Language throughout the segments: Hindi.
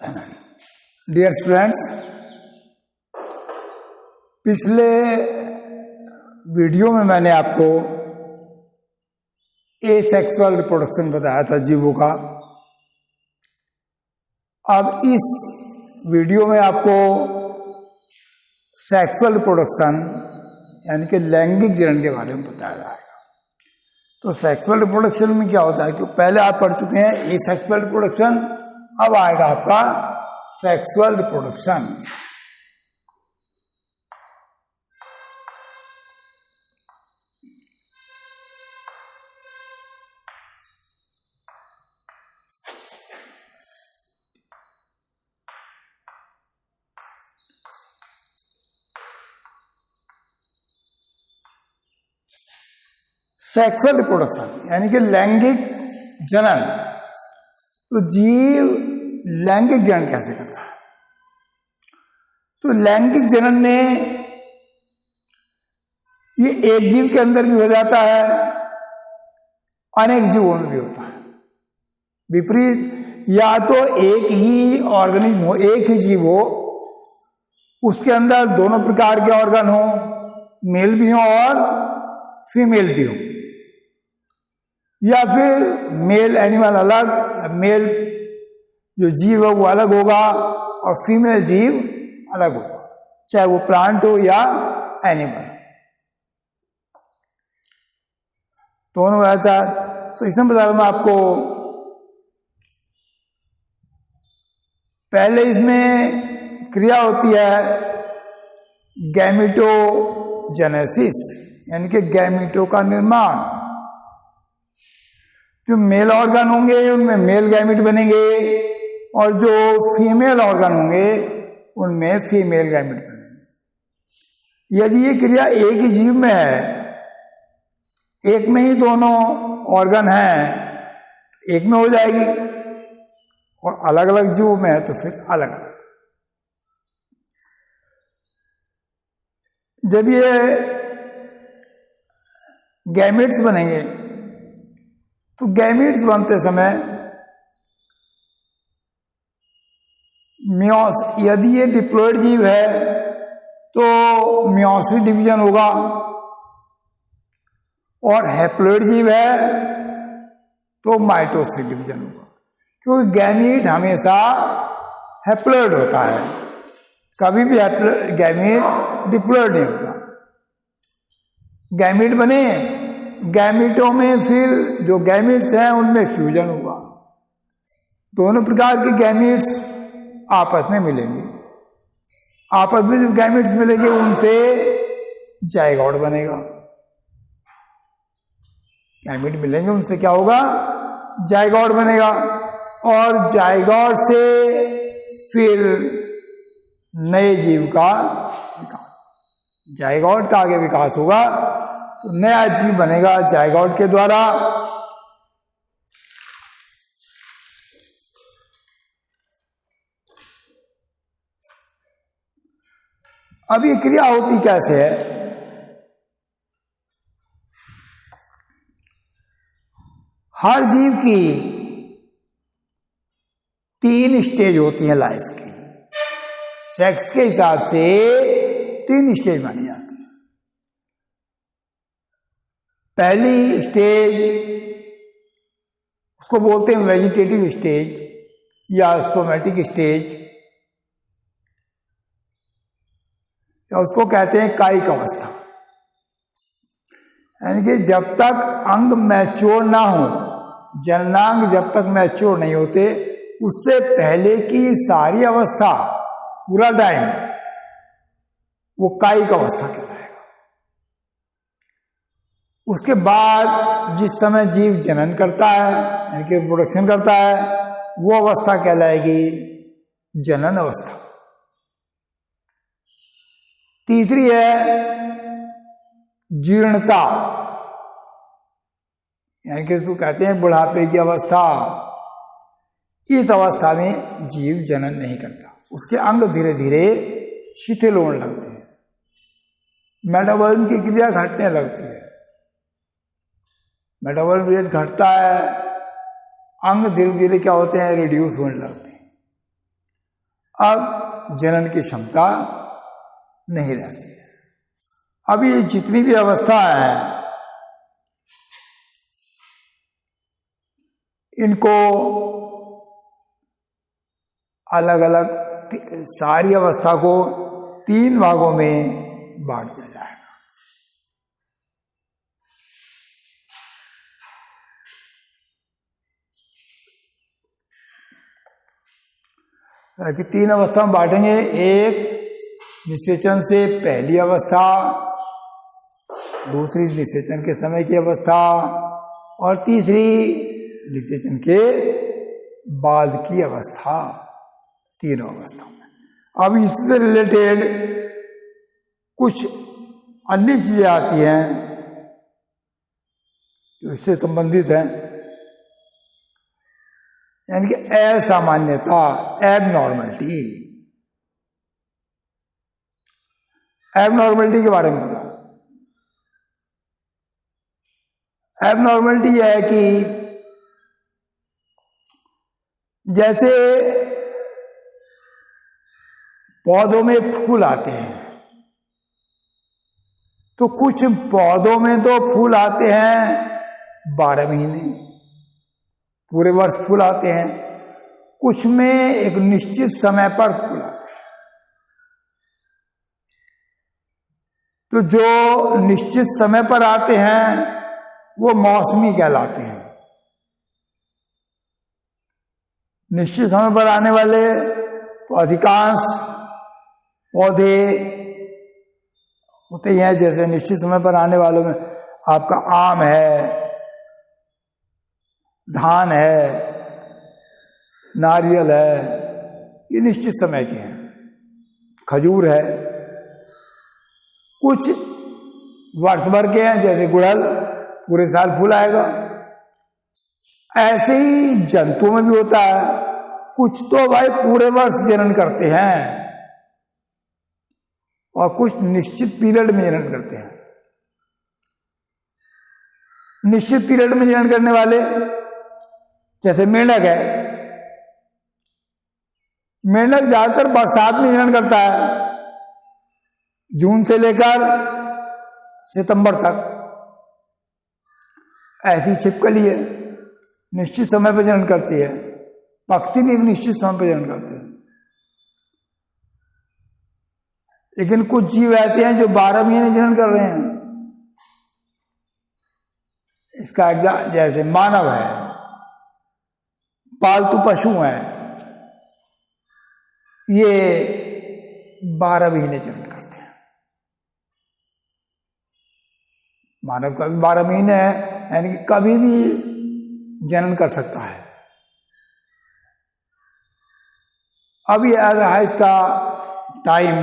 डियर स्टूडेंट्स, पिछले वीडियो में मैंने आपको एसेक्सुअल रिप्रोडक्शन बताया था जीवों का। अब इस वीडियो में आपको सेक्सुअल रिप्रोडक्शन यानी कि लैंगिक जनन के बारे में बताया जाएगा। तो सेक्सुअल रिप्रोडक्शन में क्या होता है कि पहले आप पढ़ चुके हैं एसेक्सुअल रिप्रोडक्शन, अब आएगा आपका सेक्सुअल रिप्रोडक्शन। सेक्सुअल रिप्रोडक्शन यानी कि लैंगिक जनन। तो जीव लैंगिक जनन कैसे करता है? तो लैंगिक जनन में ये एक जीव के अंदर भी हो जाता है, अनेक जीवों में भी होता है। विपरीत, या तो एक ही ऑर्गेनिज्म हो, एक ही जीव हो, उसके अंदर दोनों प्रकार के ऑर्गन हो, मेल भी हो और फीमेल भी हो, या फिर मेल एनिमल अलग, मेल जो जीव है वो अलग होगा और फीमेल जीव अलग होगा, चाहे वो प्लांट हो या एनिमल, दोनों रहता है। तो इसमें बता रहा मैं आपको, पहले इसमें क्रिया होती है गैमेटोजेनेसिस यानी कि गैमेटो का निर्माण। जो मेल ऑर्गन होंगे उनमें मेल गैमेट बनेंगे और जो फीमेल ऑर्गन होंगे उनमें फीमेल गैमेट बनेंगे। यदि ये क्रिया एक ही जीव में है, एक में ही दोनों ऑर्गन हैं, एक में हो जाएगी, और अलग अलग जीवों में है तो फिर अलग अलग। जब ये गैमेट्स बनेंगे तो गैमेट्स बनते समय यदि ये डिप्लॉयड जीव है तो मियोसिस डिवीजन होगा, और हैप्लॉयड जीव है तो माइटोसिस डिवीजन होगा, क्योंकि गैमीट हमेशा हैप्लॉयड होता है, कभी भी गैमीट डिप्लॉयड नहीं होता। गैमीट बने, गैमीटों में फिर जो गैमीट्स हैं उनमें फ्यूजन होगा, दोनों प्रकार के गैमीट्स आपस में मिलेंगे, आपस में जो गैमीट्स मिलेंगे उनसे जाइगोट बनेगा। गैमीट मिलेंगे उनसे क्या होगा? जाइगोट बनेगा, और जाइगोट से फिर नए जीव का विकास, जाइगोट का आगे विकास होगा तो नया जीव बनेगा जाइगोट के द्वारा। अब ये क्रिया होती कैसे है? हर जीव की 3 स्टेज होती है लाइफ की, सेक्स के हिसाब से 3 स्टेज मानी जाती है। पहली स्टेज उसको बोलते हैं वेजिटेटिव स्टेज या सोमैटिक स्टेज, या उसको कहते हैं कायिक अवस्था, यानी कि जब तक अंग मैच्योर ना हो, जननांग जब तक मैच्योर नहीं होते, उससे पहले की सारी अवस्था, पूरा टाइम, वो कायिक अवस्था कहलाएगा। उसके बाद जिस समय जीव जनन करता है यानी कि रिप्रोडक्शन करता है, वो अवस्था कहलाएगी जनन अवस्था। तीसरी है जीर्णता, यानी कि इसको कहते हैं बुढ़ापे की अवस्था। इस अवस्था में जीव जनन नहीं करता, उसके अंग धीरे धीरे शिथिल होने लगते हैं, मेटाबॉलिज्म की क्रिया घटने लगती है, मेटाबॉलिज्म घटता है, अंग धीरे धीरे क्या होते हैं? रिड्यूस होने लगते हैं। अब जनन की क्षमता नहीं रहती है। अब ये जितनी भी अवस्था है इनको अलग अलग सारी अवस्था को 3 भागों में बांट दिया जाएगा। कि 3 अवस्था में बांटेंगे। एक निषेचन से पहली अवस्था, दूसरी निषेचन के समय की अवस्था और तीसरी निषेचन के बाद की अवस्था, 3 अवस्था में। अब इससे रिलेटेड कुछ अन्य चीजें आती हैं जो इससे संबंधित हैं, यानी कि असामान्यता, एबनॉर्मलिटी। एबनॉर्मलिटी के बारे में बता। एबनॉर्मलिटी यह है कि जैसे पौधों में फूल आते हैं, तो कुछ पौधों में तो फूल आते हैं 12 महीने, पूरे वर्ष फूल आते हैं। कुछ में एक निश्चित समय पर फूल आते हैं। तो जो निश्चित समय पर आते हैं वो मौसमी कहलाते हैं। निश्चित समय पर आने वाले तो अधिकांश पौधे होते हैं। जैसे निश्चित समय पर आने वालों में आपका आम है, धान है, नारियल है, ये निश्चित समय के हैं। खजूर है। कुछ वर्ष भर के हैं, जैसे गुड़हल पूरे साल फूल आएगा। ऐसे ही जंतुओं में भी होता है। कुछ तो भाई पूरे वर्ष जनन करते हैं और कुछ निश्चित पीरियड में जनन करते हैं। निश्चित पीरियड में जनन करने वाले जैसे मेंढक है। मेंढक ज्यादातर बरसात में जनन करता है, जून से लेकर सितंबर तक। ऐसी छिपकली है, निश्चित समय पर जनन करती है। पक्षी भी एक निश्चित समय पर जनन करते हैं। लेकिन कुछ जीव ऐसे हैं जो 12 महीने जनन कर रहे हैं। इसका जैसे मानव है, पालतू पशु हैं, ये 12 महीने जनन करते हैं। मानव का भी 12 महीने है, यानी कि कभी भी जनन कर सकता है। अभी आ रहा है इसका टाइम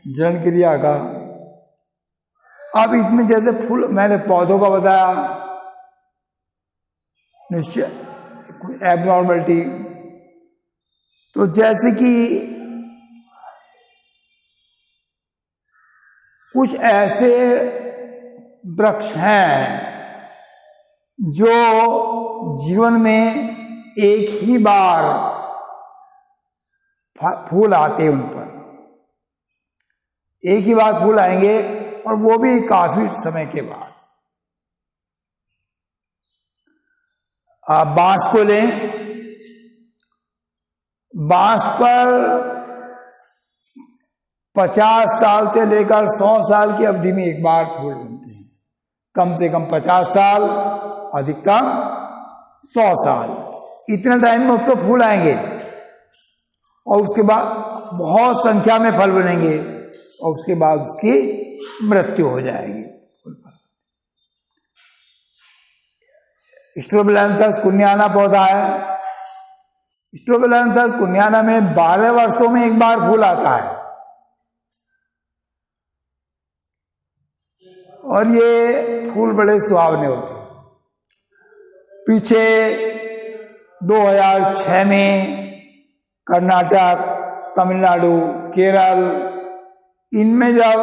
जनन क्रिया का। अब इसमें जैसे फूल, मैंने पौधों का बताया, निश्चय एबनॉर्मलिटी। तो जैसे कि कुछ ऐसे वृक्ष हैं जो जीवन में एक ही बार फूल आते हैं। उन पर एक ही बार फूल आएंगे और वो भी काफी समय के बाद। आप बांस को लें, बांस पर 50 साल से लेकर 100 साल की अवधि में एक बार फूल बनते हैं। कम से कम 50 साल, अधिकतम 100 साल, इतने टाइम में उसको फूल आएंगे और उसके बाद बहुत संख्या में फल बनेंगे और उसके बाद उसकी मृत्यु हो जाएगी। स्ट्रोबिलैंथस कुनियाना पौधा है। स्ट्रोबिलैंथस कुनियाना में 12 वर्षों में एक बार फूल आता है और ये फूल बड़े सुहावने होते हैं। पीछे 2006 में कर्नाटक, तमिलनाडु, केरल, इनमें जब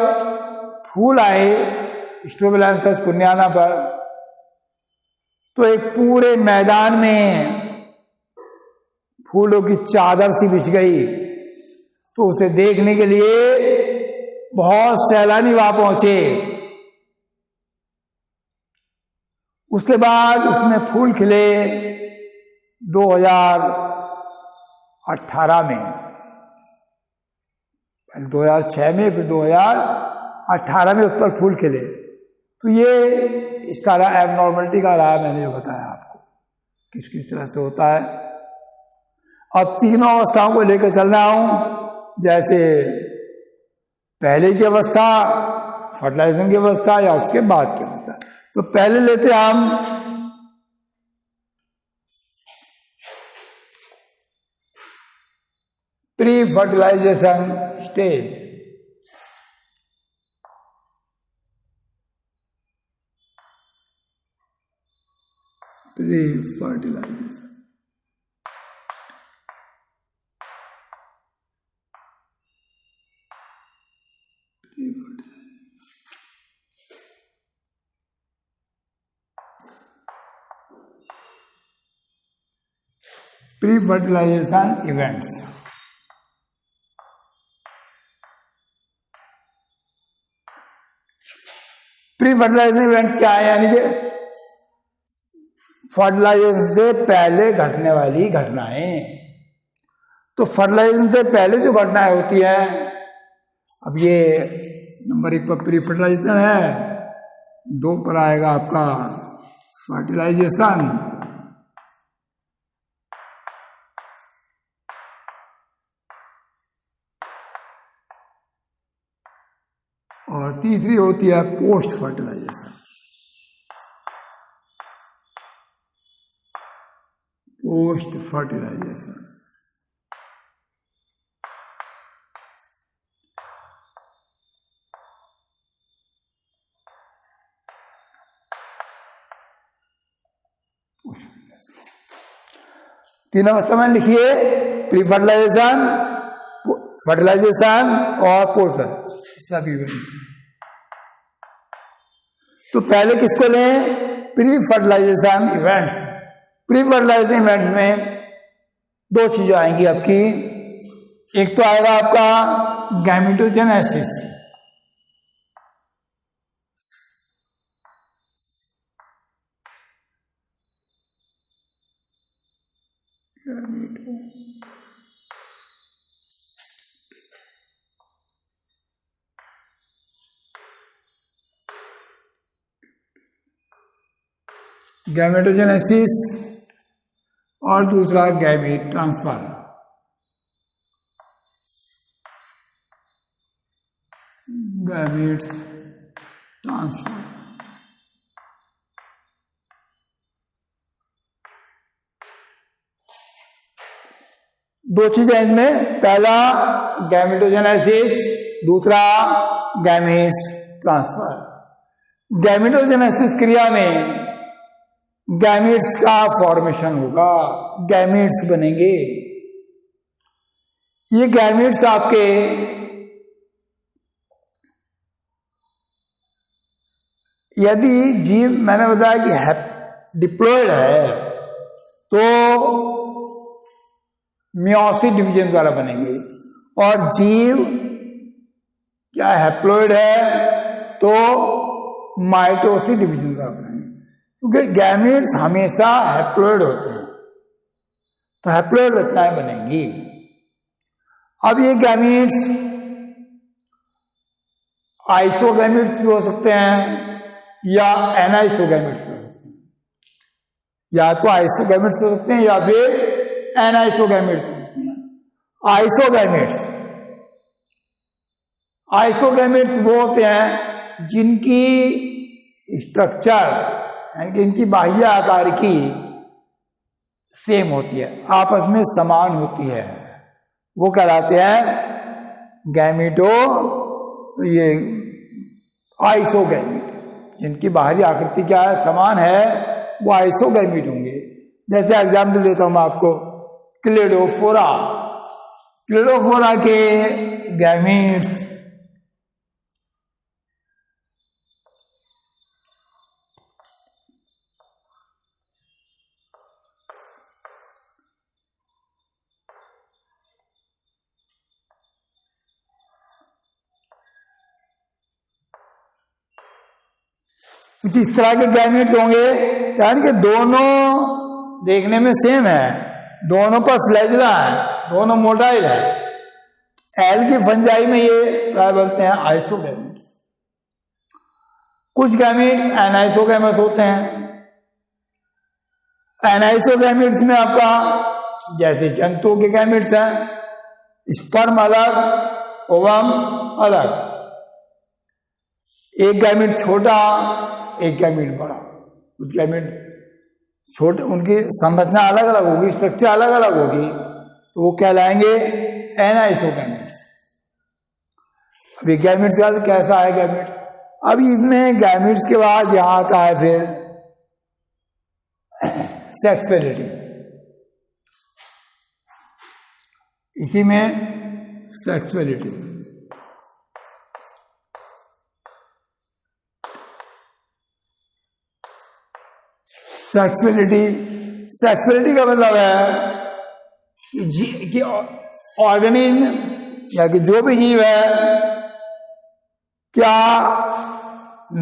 फूल आए स्ट्रोबिलैंथस कुनियाना पर, तो एक पूरे मैदान में फूलों की चादर सी बिछ गई तो उसे देखने के लिए बहुत सैलानी वहां पहुंचे। उसके बाद उसमें फूल खिले 2018 में, 2006 में, फिर 2018 में उस पर फूल खिले। तो ये इसका एबनॉर्मलिटी का रहा, मैंने जो बताया आपको किस किस तरह से होता है। अब तीनों अवस्थाओं को लेकर चल रहा हूं। जैसे पहले की अवस्था, फर्टिलाइजेशन की अवस्था, या उसके बाद की अवस्था। तो पहले लेते हैं हम pre fertilization stage. Pre fertilization, pre fertilization events. Pre fertilization event क्या है? यानी कि फर्टिलाइजेशन से पहले घटने वाली घटनाएं। तो फर्टिलाइजेशन से पहले जो घटनाएं होती है, अब ये नंबर 1 पर प्री फर्टिलाइजेशन है, 2 पर आएगा आपका फर्टिलाइजेशन, और तीसरी होती है पोस्ट फर्टिलाइजेशन। पोस्ट फर्टिलाइजेशन तीन अवस्था में लिखिए, प्री फर्टिलाइजेशन, फर्टिलाइजेशन और पोस्ट सभी। तो पहले किसको लें? Pre fertilization event. Pre fertilization event में 2 चीजें आएंगी आपकी। एक तो आएगा आपका गैमेटोजेनेसिस, गैमेटोजेनेसिस, और दूसरा गैमीट ट्रांसफर। Gametes transfer. दो चीजें इनमें, पहला गैमेटोजेनेसिस, दूसरा गैमीट्स ट्रांसफर। गैमेटोजेनेसिस क्रिया में गैमीट्स का फॉर्मेशन होगा, गैमीट्स बनेंगे। ये गैमीट्स आपके यदि जीव, मैंने बताया कि डिप्लॉयड है, तो मियोसिस डिवीजन द्वारा बनेंगे, और जीव क्या हैप्लॉयड है तो माइटोसिस डिवीजन द्वारा बनेंगे। क्योंकि गैमीट्स हमेशा हैप्लॉयड होते हैं, तो हैप्लॉयड रचनाएं बनेंगी। अब ये गैमीट्स आइसोगैमीट्स भी हो सकते हैं या एनाइसोगैमीट्स हो सकते हैं। या तो आइसोगैमीट्स हो सकते हैं या फिर एनाइसोगैमीट्स हो सकते हैं। आइसोगैमीट्स वो होते हैं जिनकी स्ट्रक्चर, यानी कि इनकी बाह्य आकार की सेम होती है, आपस में समान होती है, वो कहलाते हैं गैमीटो, ये आइसोगैमीट। जिनकी बाहरी आकृति क्या है, समान है, वो आइसोगैमीट होंगे। जैसे एग्जाम्पल देता हूं मैं आपको, क्लेडोफोरा। क्लेडोफोरा के गैमीट्स कुछ इस तरह के गैमेट्स होंगे यानी कि दोनों देखने में सेम है, दोनों पर फ्लैजिला है, दोनों मोटाइल है। एल की फंजाई में ये क्या बोलते हैं, आइसोगैमेट्स। कुछ गैमेट्स एनाइसोगैमेट्स होते हैं। एनाइसोगैमेट्स में आपका जैसे जंतुओं के गैमेट्स हैं, स्पर्म अलग, ओवम अलग, एक गैमेट छोटा, एक गैमेट बड़ा। कुछ गैमेट छोटे, उनकी संरचना अलग अलग होगी, स्ट्रक्चर अलग अलग होगी, तो वो कहलाएंगे एनाइसोगैमेट्स। अभी गैमेट्स का कैसा है गैमेट, अभी इसमें गैमेट्स के बाद यहां आता है फिर सेक्सुअलिटी। इसी में सेक्सुअलिटी, सेक्सुअलिटी का मतलब है कि ऑर्गेनिज्म या कि जो भी जीव है, क्या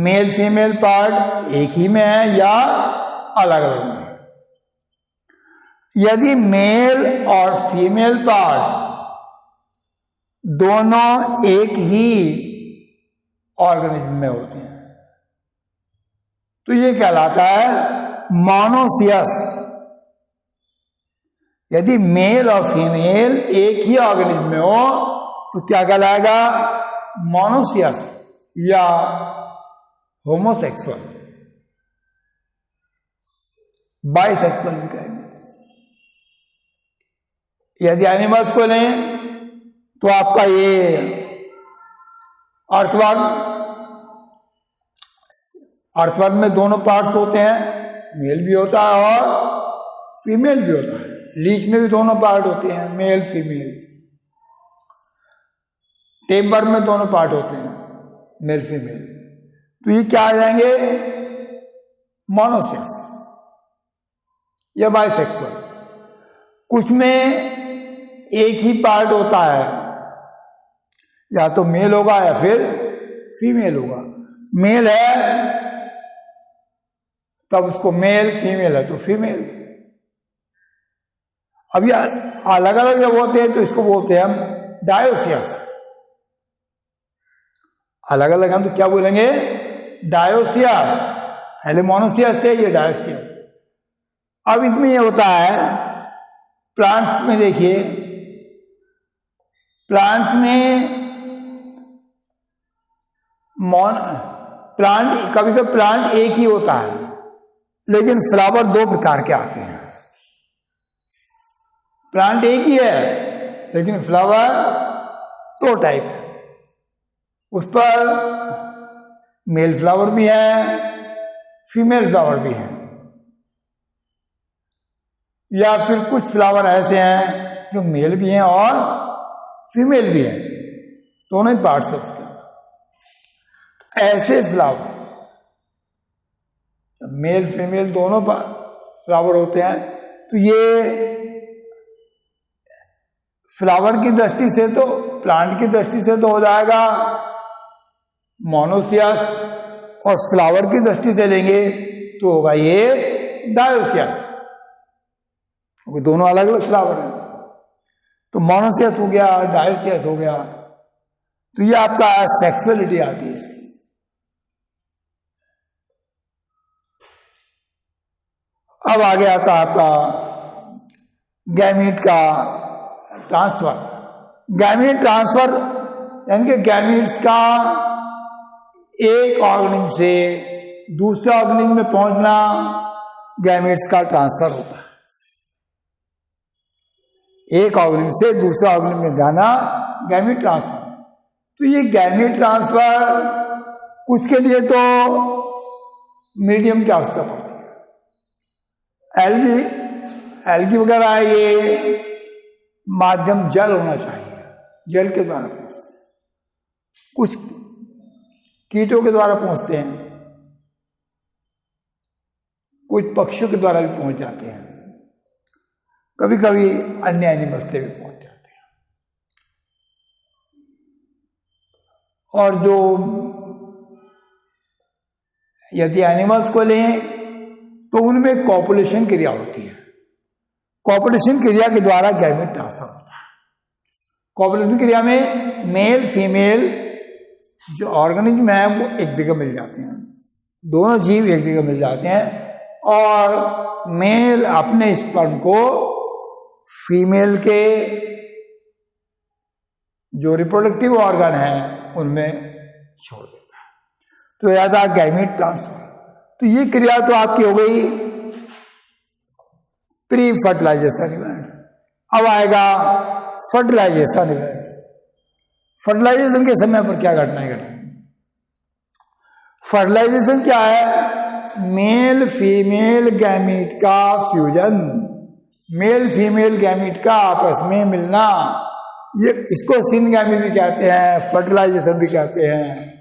मेल फीमेल पार्ट एक ही में है या अलग अलग में है। यदि मेल और फीमेल पार्ट दोनों एक ही ऑर्गेनिज्म में होते हैं तो ये कहलाता है मोनोसियस। यदि मेल और फीमेल एक ही ऑर्गेनिज्म में हो तो क्या कहलाएगा, मोनोसियस या होमोसेक्सुअल, बाइसेक्सुअल भी कहेंगे। यदि एनिमल्स को लें तो आपका ये अर्थवर्ग में दोनों पार्ट्स होते हैं, मेल भी होता है और फीमेल भी होता है। लीच में भी दोनों पार्ट होते हैं, मेल फीमेल। टेमवर्म में दोनों पार्ट होते हैं, मेल फीमेल। तो ये क्या आ जाएंगे, मोनोसेक्स या बाइसेक्सुअल। कुछ में एक ही पार्ट होता है, या तो मेल होगा या फिर फीमेल होगा। मेल है तब उसको मेल, फीमेल है तो फीमेल। अब यार अलग अलग जब होते हैं तो इसको बोलते हैं हम डायोसियस। अलग अलग हम तो क्या बोलेंगे, डायोसियस। पहले मोनोसियस थे, ये डायोसियस। अब इसमें ये होता है, प्लांट्स में देखिए, प्लांट्स में कभी कभी प्लांट एक ही होता है लेकिन फ्लावर दो प्रकार के आते हैं। प्लांट एक ही है लेकिन फ्लावर दो टाइप है। उस पर मेल फ्लावर भी है, फीमेल फ्लावर भी है, या फिर कुछ फ्लावर ऐसे हैं जो मेल भी हैं और फीमेल भी है, दोनों ही पार्ट्स है उसके। ऐसे फ्लावर मेल फीमेल दोनों फ्लावर होते हैं तो ये फ्लावर की दृष्टि से तो, प्लांट की दृष्टि से तो हो जाएगा मोनोसियस, और फ्लावर की दृष्टि से लेंगे तो होगा ये डायोसियस, क्योंकि दोनों अलग अलग फ्लावर हैं। तो मोनोसियस हो गया, डायोसियस हो गया। तो ये आपका सेक्सुअलिटी आती है इसकी। अब आगे आता है आपका गैमीट का ट्रांसफर। गैमीट ट्रांसफर यानी कि गैमीट्स का एक ऑर्गेनिज्म से दूसरे ऑर्गेनिज्म में पहुंचना, गैमीट्स का ट्रांसफर होता है। एक ऑर्गेनिज्म से दूसरे ऑर्गेनिज्म में जाना गैमीट ट्रांसफर। तो ये गैमीट ट्रांसफर कुछ के लिए तो मीडियम की आवश्यकता पड़ती है। एल्गी वगैरह है, ये माध्यम जल होना चाहिए, जल के द्वारा पहुंचते हैं। कुछ कीटों के द्वारा पहुंचते हैं, कुछ पक्षियों के द्वारा भी पहुंच जाते हैं, कभी कभी अन्य एनिमल्स से भी पहुंच जाते हैं। और जो यदि एनिमल्स को लें तो उनमें कॉपुलेशन क्रिया होती है। कॉपुलेशन क्रिया के द्वारा गैमेट ट्रांसफर होता है। कॉपुलेशन क्रिया में मेल फीमेल जो ऑर्गेनिज्म है वो एक जगह मिल जाते हैं, दोनों जीव एक जगह मिल जाते हैं और मेल अपने स्पर्म को फीमेल के जो रिप्रोडक्टिव ऑर्गन है उनमें छोड़ देता है, तो याद आ गैमेट ट्रांसफर। तो ये क्रिया तो आपकी हो गई प्री फर्टिलाइजेशन इवेंट। अब आएगा फर्टिलाइजेशन इवेंट। फर्टिलाइजेशन के समय पर क्या घटनाएं घटेंगी? फर्टिलाइजेशन क्या है? मेल फीमेल गैमीट का फ्यूजन, मेल फीमेल गैमीट का आपस में मिलना, ये इसको सिनगैमी भी कहते हैं, फर्टिलाइजेशन भी कहते हैं।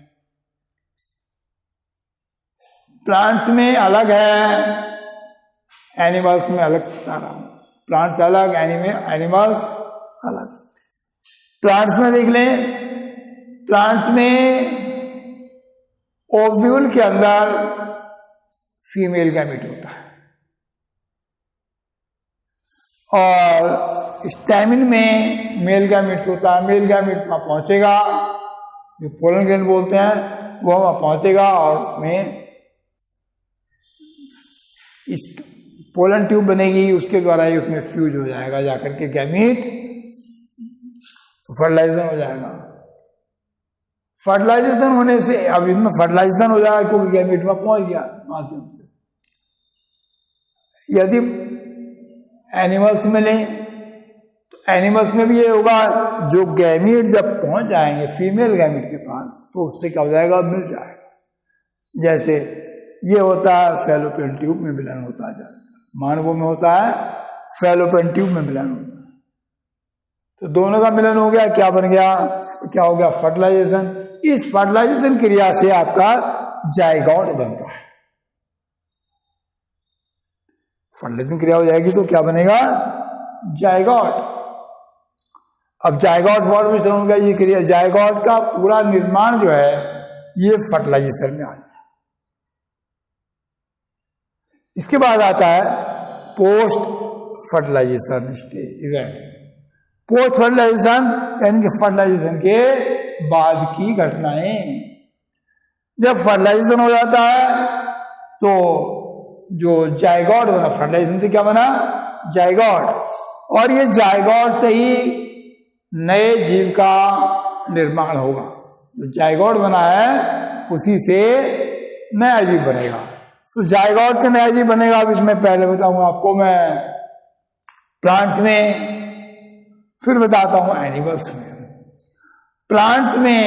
प्लांट्स में अलग है, एनिमल्स में अलग बता रहा हूं। प्लांट्स अलग, एनिमल्स अलग। प्लांट्स में देख लें, प्लांट्स में ओव्यूल के अंदर फीमेल गैमीट होता है और स्टैमिन में मेल गैमीट होता है। मेल गैमीट वहां पहुंचेगा, जो पोलन ग्रेन बोलते हैं वो वहां पहुंचेगा और उसमें इस पोलन ट्यूब बनेगी, उसके द्वारा ही उसमें फ्यूज हो जाएगा जाकर के गैमीट, तो फर्टिलाइजेशन हो जाएगा। फर्टिलाइजेशन होने से अब इसमें फर्टिलाइजेशन हो जाएगा क्योंकि गैमीट में पहुंच गया माध्यम से। यदि एनिमल्स में लें तो एनिमल्स में भी ये होगा, जो गैमीट जब पहुंच जाएंगे फीमेल गैमीट के पास तो उससे क्या हो जाएगा, मिल जाएगा। जैसे ये होता है फैलोपियन ट्यूब में मिलन होता है, मानवों में होता है फैलोपियन ट्यूब में मिलन होता है। तो दोनों का मिलन हो गया, क्या बन गया, क्या हो गया, फर्टिलाइजेशन। इस फर्टिलाइजेशन क्रिया से आपका जायगोट बनता है। फर्टिलाइजेशन क्रिया हो जाएगी तो क्या बनेगा, जायगोट। अब जायगोट फॉर्मेशन हो गया, ये क्रिया, जायगोट का पूरा निर्माण जो है ये फर्टिलाइजेशन में आ जाए। इसके बाद आता है post fertilization stage event. Post fertilization यानी कि फर्टिलाइजेशन के बाद की घटनाएं। जब फर्टिलाइजेशन हो जाता है तो जो जायगोट बना, फर्टिलाइजेशन से क्या बना, जायगोट, और ये जायगोट से ही नए जीव का निर्माण होगा। जो जायगोट बना है उसी से नया जीव बनेगा। तो जायगोट का नया जीव बनेगा। अब इसमें पहले बताऊंगा आपको मैं प्लांट्स में, फिर बताता हूं एनिमल्स में। प्लांट्स में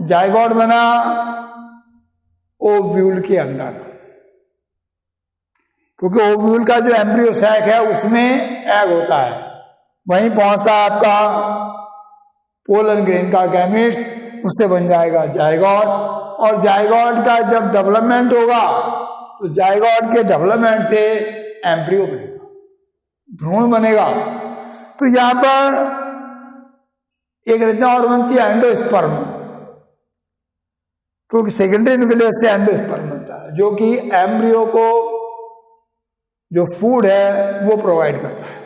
जायगोट बना ओव्यूल के अंदर, क्योंकि ओव्यूल का जो एम्ब्रियो सैक है उसमें एग होता है, वहीं पहुंचता है आपका पोलन ग्रेन का गैमेट्स, उससे बन जाएगा जायगोट। और जायगोट का जब डेवलपमेंट होगा तो जायगोट के डेवलपमेंट से एम्ब्रियो बनेगा, भ्रूण बनेगा। तो यहां पर एक रचना और बनती है एंडोस्पर्म, क्योंकि सेकेंडरी न्यूक्लियस से एंडोस्पर्म बनता है, जो कि एम्ब्रियो को जो फूड है वो प्रोवाइड करता है,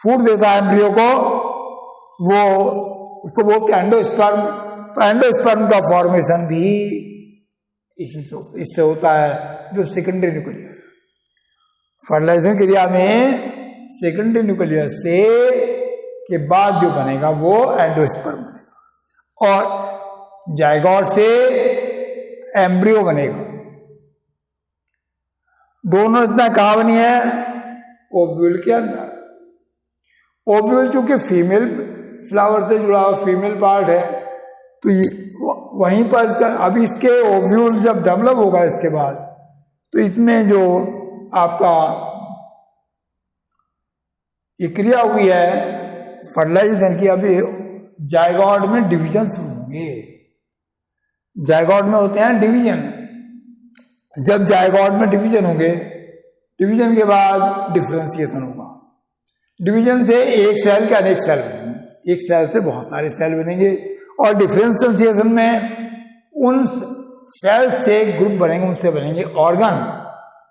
फूड देता है एम्ब्रियो को, वो उसको बोलते हैं एंडोस्पर्म। तो एंडोस्पर्म का फॉर्मेशन भी इससे होता है, जो सेकेंडरी न्यूक्लियस। फर्टिलाइजेशन क्रिया में सेकेंडरी न्यूक्लियस से के बाद जो बनेगा वो एंडोस्पर्म बनेगा, और जायगोट से एम्ब्रियो बनेगा। दोनों इतना कहाँ बनी है, ओव्यूल के अंदर। ओव्यूल चूंकि फीमेल फ्लावर से जुड़ा हुआ फीमेल पार्ट है, तो ये वहीं पर इसका, अभी इसके ओव्यूल जब डेवलप होगा इसके बाद, तो इसमें जो आपका ये क्रिया हुई है फर्टिलाइजेशन की, अभी जायगोट में डिवीजन शुरू होंगे। जायगोट में होते हैं डिवीजन। जब जायगोट में डिवीजन होंगे, डिवीजन के बाद डिफरेंशिएशन होगा। डिवीजन से एक सेल के अनेक सेल बनेंगे, एक सेल से बहुत सारे सेल बनेंगे, और डिफरेंशिएशन में उन सेल से ग्रुप बनेंगे, उनसे बनेंगे ऑर्गन,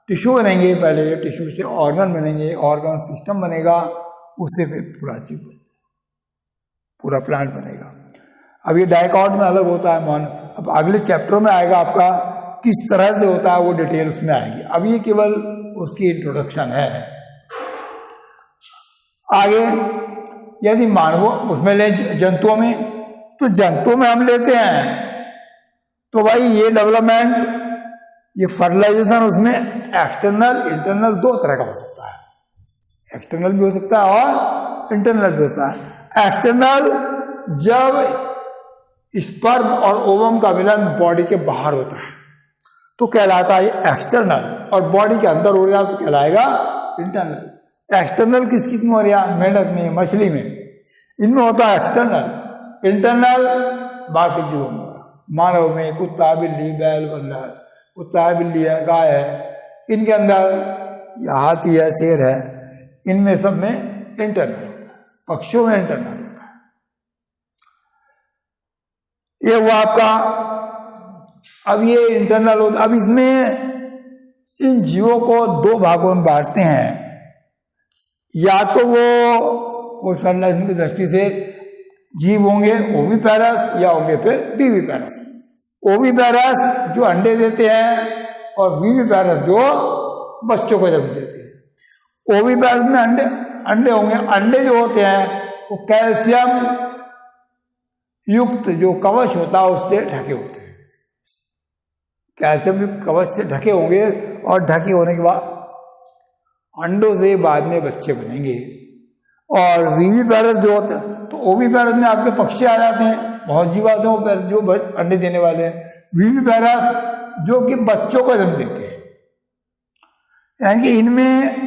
टिश्यू बनेंगे, पहले टिश्यू से ऑर्गन बनेंगे, ऑर्गन सिस्टम बनेगा, उससे फिर पूरा जीव, पूरा प्लांट बनेगा। अब ये डाइकॉट में अलग होता है मान, अब अगले चैप्टर में आएगा आपका किस तरह से होता है, वो डिटेल उसमें आएगी। अब ये केवल उसकी इंट्रोडक्शन है। आगे यदि मानवों उसमें ले जंतुओं में, तो जंतुओं में हम लेते हैं तो भाई ये डेवलपमेंट, ये फर्टिलाइजेशन उसमें एक्सटर्नल इंटरनल दो तरह का हो सकता है। एक्सटर्नल भी हो सकता है और इंटरनल भी हो सकता है। एक्सटर्नल जब स्पर्म और ओवम का मिलन बॉडी के बाहर होता है तो कहलाता है एक्सटर्नल, और बॉडी के अंदर हो गया तो कहलाएगा इंटरनल। एक्सटर्नल किस किस में हो रहा? मेंढक में, मछली में, इनमें होता है एक्सटर्नल। इंटरनल बाकी जीवों में, मानव में, कुत्ता, बिल्ली, बैल, बंदर, कुत्ता है, बिल्ली है, गाय है, इनके अंदर या हाथी है, शेर है, इनमें सब में इंटरनल होता है, पक्षियों में इंटरनल होता है। ये हुआ आपका। अब ये इंटरनल होता, अब इसमें इन जीवों को दो भागों में बांटते हैं, या तो वो फर्टिलाइजेशन की दृष्टि से जीव होंगे ओविपेरस या होंगे फिर विविपेरस। ओविपेरस जो अंडे देते हैं और विविपेरस जो बच्चों को जन्म देते हैं। ओविपेरस में अंडे होंगे, अंडे जो होते हैं वो कैल्शियम युक्त जो कवच होता है उससे ढके होते हैं, कैल्शियम युक्त कवच से ढके होंगे, और ढके होने के बाद अंडों से बाद में बच्चे बनेंगे। और विविपेरस जो होते हैं, तो ओविपेरस में आपके पक्षी आ जाते हैं, बहुत जीव आते हैं जो अंडे देने वाले हैं। विविपेरस जो कि बच्चों को जन्म देते हैं, यानी कि इनमें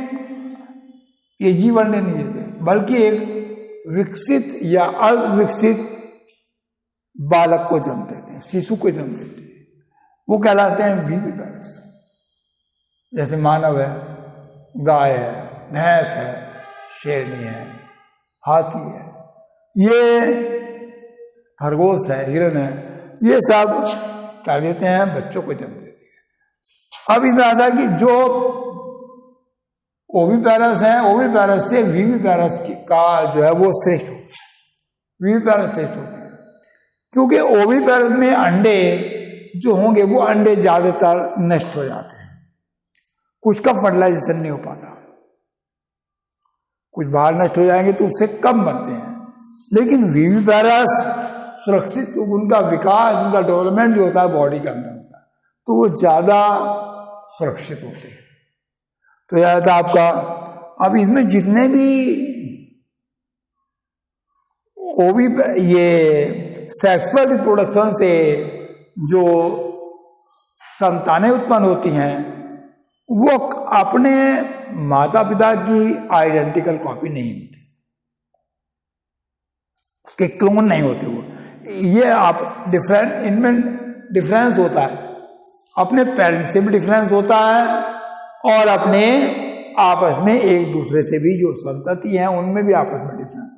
ये जीव अंडे नहीं देते बल्कि एक विकसित या अविकसित बालक को जन्म देते हैं, शिशु को जन्म देते हैं, वो कहलाते हैं विविपेरस। जैसे मानव है, गाय है, भैंस है, शेरनी है, हाथी है, ये खरगोश है, हिरन है, ये सब क्या देते हैं? बच्चों को जन्म देते हैं। अब इसमें आता है कि जो ओविपेरस है, ओविपेरस से विविपेरस का जो है वो श्रेष्ठ होता है, विविपेरस श्रेष्ठ होते हैं, क्योंकि ओविपेरस में अंडे जो होंगे वो अंडे ज्यादातर नष्ट हो जाते हैं, कुछ का फर्टिलाइजेशन नहीं हो पाता, कुछ बाहर नष्ट हो जाएंगे तो उससे कम बनते हैं। लेकिन विविपेरस सुरक्षित, उनका विकास, उनका डेवलपमेंट जो होता है बॉडी के अंदर होता है, तो वो ज्यादा सुरक्षित होते हैं। तो यह था आपका। अब इसमें जितने भी ये सेक्सुअल रिप्रोडक्शन से जो संतानें उत्पन्न होती हैं वो अपने माता पिता की आइडेंटिकल कॉपी नहीं होती, उसके क्लोन नहीं होते वो। ये आप डिफरेंट, इनमें डिफरेंस होता है, अपने पेरेंट्स से भी डिफरेंस होता है और अपने आपस में एक दूसरे से भी जो संतति है उनमें भी आपस में डिफरेंस होता है,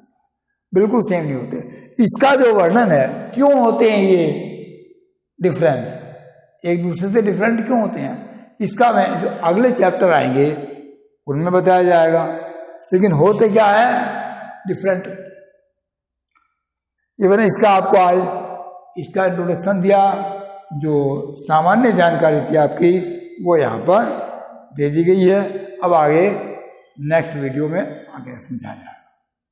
बिल्कुल सेम नहीं होते। इसका जो वर्णन है क्यों होते हैं ये डिफरेंस, एक दूसरे से डिफरेंट क्यों होते हैं, इसका मैं जो अगले चैप्टर आएंगे उनमें बताया जाएगा। लेकिन होते क्या है? डिफरेंट। ये मैंने इसका आपको आज इसका इंट्रोडक्शन दिया, जो सामान्य जानकारी थी आपकी वो यहाँ पर दे दी गई है। अब आगे नेक्स्ट वीडियो में आगे समझाया जाएगा।